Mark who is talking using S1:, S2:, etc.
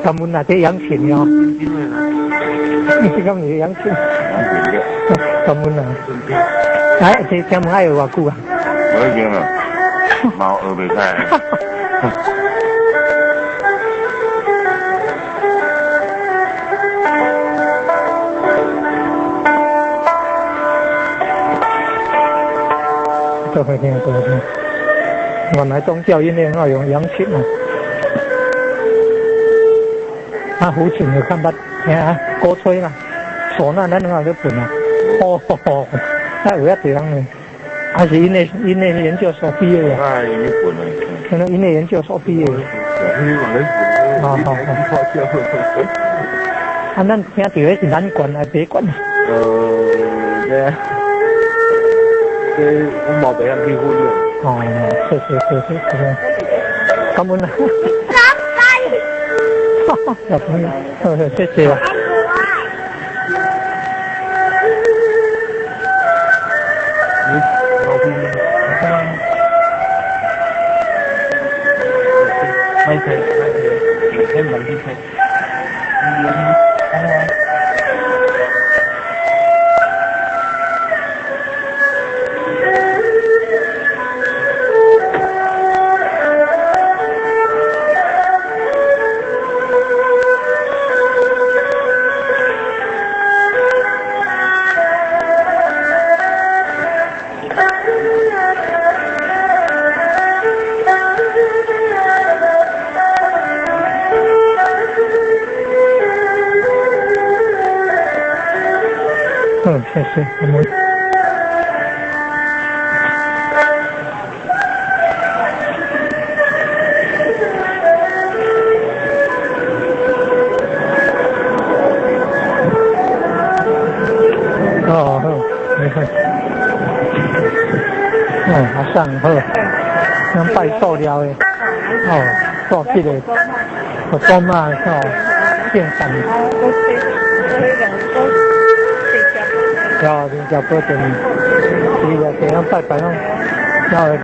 S1: 他们那啲养禽哦，咁你养禽，他们啊，哎，这他们还有偌久啊？
S2: 我已经了，猫学袂开。
S1: 都会听，都会听。原来宗教音乐很好用扬琴啊，胡琴就看不听啊，歌吹嘛，唢呐咱很好就本啊，那有一点呢，还是音乐研究所毕业的。
S2: 哎，你本了。
S1: 可能音乐研究所毕业的。好。啊，咱听到的是南管还是北管？
S2: 这我冇俾人批婚嘅。
S1: 哦，是，感恩啊！小朋友，谢谢啊。ไม่เคยเล่นบางที่เคย谢谢我们。你看，还上好，能拜寿了的，做这个，我做嘛献上。要人家不准，这个这样拜拜，要。